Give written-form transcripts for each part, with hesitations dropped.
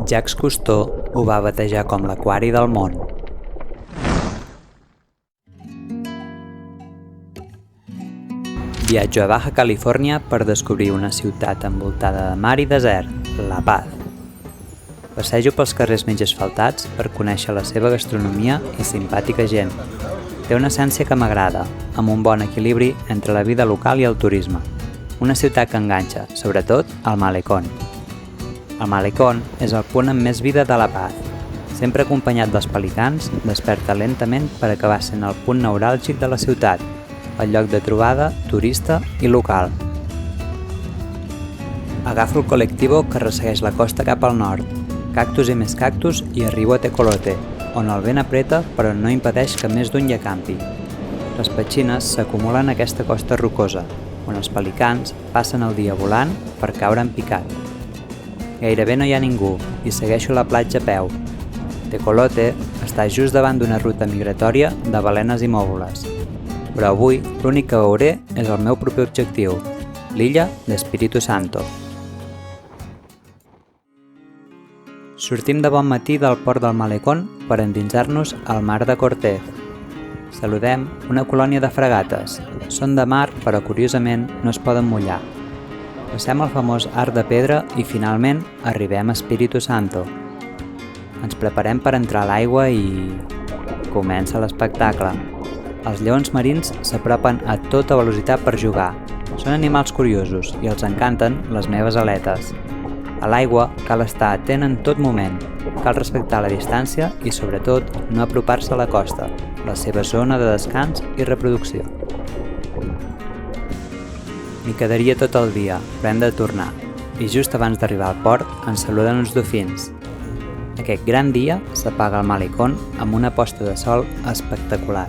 Jacques Cousteau ho va batejar com l'aquari del món. Viatjo a Baja Califòrnia per descobrir una ciutat envoltada de mar i desert, La Paz. Passejo pels carrers menys asfaltats per conèixer la seva gastronomia i simpàtica gent. Té una essència que m'agrada, amb un bon equilibri entre la vida local i el turisme. Una ciutat que enganxa, sobretot, al Malecón. El Malecón és el punt amb més vida de La Paz. Sempre acompanyat dels pelicans, desperta lentament per acabar sent el punt neuràlgic de la ciutat, el lloc de trobada, turista i local. Agafo el col·lectivo que ressegueix la costa cap al nord, cactus i més cactus i arribo a Tecolote, on el vent apreta però no impedeix que més d'un hi acampi. Les petxines s'acumulen a aquesta costa rocosa, on els pelicans passen el dia volant per caure en picat. Gairebé no hi ha ningú i segueixo la platja a peu. Tecolote està just davant d'una ruta migratòria de balenes i mòbules. Però avui l'únic que veuré és el meu propi objectiu, l'illa d'Espíritu Santo. Sortim de bon matí del port del Malecón per endinsar-nos al mar de Cortez. Saludem una colònia de fragates. Són de mar, però curiosament no es poden mullar. Passem el famós arc de pedra i finalment arribem a Espíritu Santo. Ens preparem per entrar a l'aigua i... comença l'espectacle. Els lleons marins s'apropen a tota velocitat per jugar. Són animals curiosos i els encanten les meves aletes. A l'aigua cal estar atent en tot moment, cal respectar la distància i, sobretot, no apropar-se a la costa, la seva zona de descans i reproducció. M'hi quedaria tot el dia, però hem de tornar, i just abans d'arribar al port ens saluden uns dofins. Aquest gran dia s'apaga el Malecón amb una posta de sol espectacular.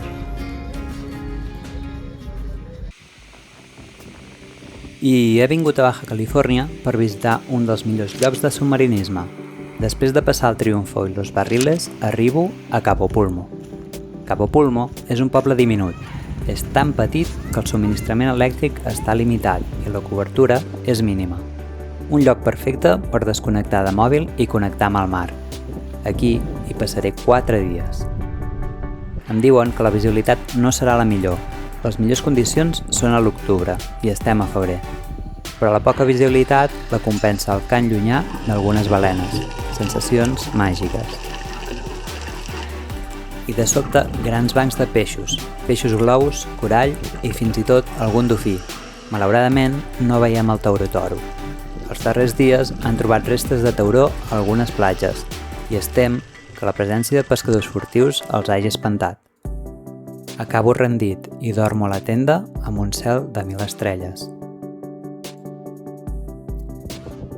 I he vingut a Baja Califòrnia per visitar un dels millors llocs de submarinisme. Després de passar el Triunfo i Los Barriles, arribo a Cabo Pulmo. Cabo Pulmo és un poble diminut. És tan petit que el subministrament elèctric està limitat i la cobertura és mínima. Un lloc perfecte per desconnectar de mòbil i connectar amb el mar. Aquí hi passaré 4 dies. Em diuen que la visibilitat no serà la millor. Les millors condicions són a l'octubre i estem a febrer. Però la poca visibilitat la compensa el cant llunyà d'algunes balenes. Sensacions màgiques. I de sobte, grans bancs de peixos globus, corall i fins i tot algun dofí. Malauradament, no veiem el tauró toro. Els darrers dies han trobat restes de tauró a algunes platges i es tem que la presència de pescadors furtius els hagi espantat. Acabo rendit i dormo a la tenda amb un cel de 1000 estrelles.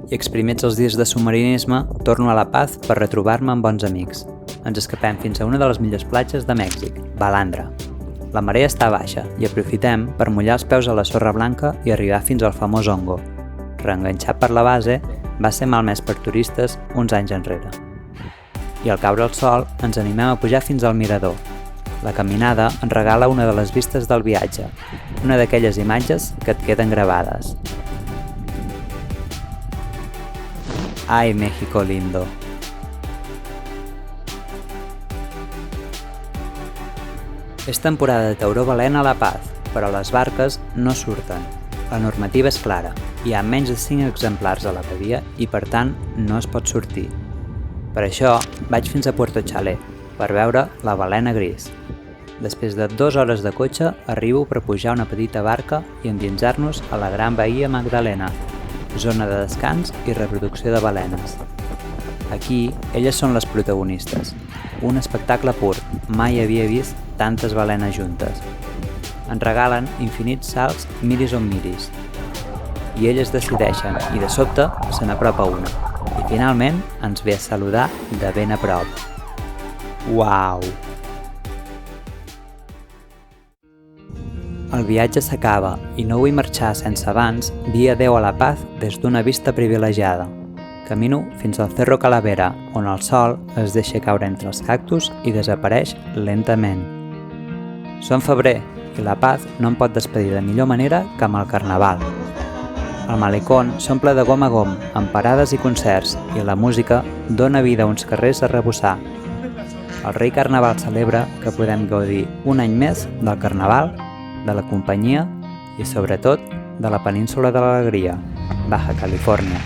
I exprimits els dies de submarinisme, torno a La Paz per retrobar-me amb bons amics. Ens escapem fins a una de les millors platges de Mèxic, Balandra. La marea està baixa i aprofitem per mullar els peus a la sorra blanca i arribar fins al famós Hongo. Reenganxat per la base, va ser malmès per turistes uns anys enrere. I al caure el sol ens animem a pujar fins al mirador. La caminada ens regala una de les vistes del viatge, una d'aquelles imatges que et queden gravades. Ai, México lindo! És temporada de tauró balena a La Paz, però les barques no surten. La normativa és clara, hi ha menys de 5 exemplars a la badia i per tant no es pot sortir. Per això vaig fins a Puerto Chalet, per veure la balena gris. Després de 2 hores de cotxe, arribo per pujar una petita barca i endinsar-nos a la Gran Bahia Magdalena, zona de descans i reproducció de balenes. Aquí, elles són les protagonistes. Un espectacle pur, mai havia vist tantes balenes juntes. Ens regalen infinits salts miris on miris. I elles decideixen, i de sobte se n'apropa una. I finalment ens ve a saludar de ben a prop. Uau! El viatge s'acaba i no vull marxar sense abans dir adeu a La Paz des d'una vista privilegiada. Camino fins al Cerro Calavera, on el sol es deixa caure entre els cactus i desapareix lentament. Som febrer i La Paz no em pot despedir de millor manera que amb el Carnaval. El malecón s'omple de gom a gom, amb parades i concerts, i la música dona vida a uns carrers a rebussar. El Rei Carnaval celebra que podem gaudir un any més del Carnaval, de la companyia i, sobretot, de la península de l'Alegria, Baja Califòrnia.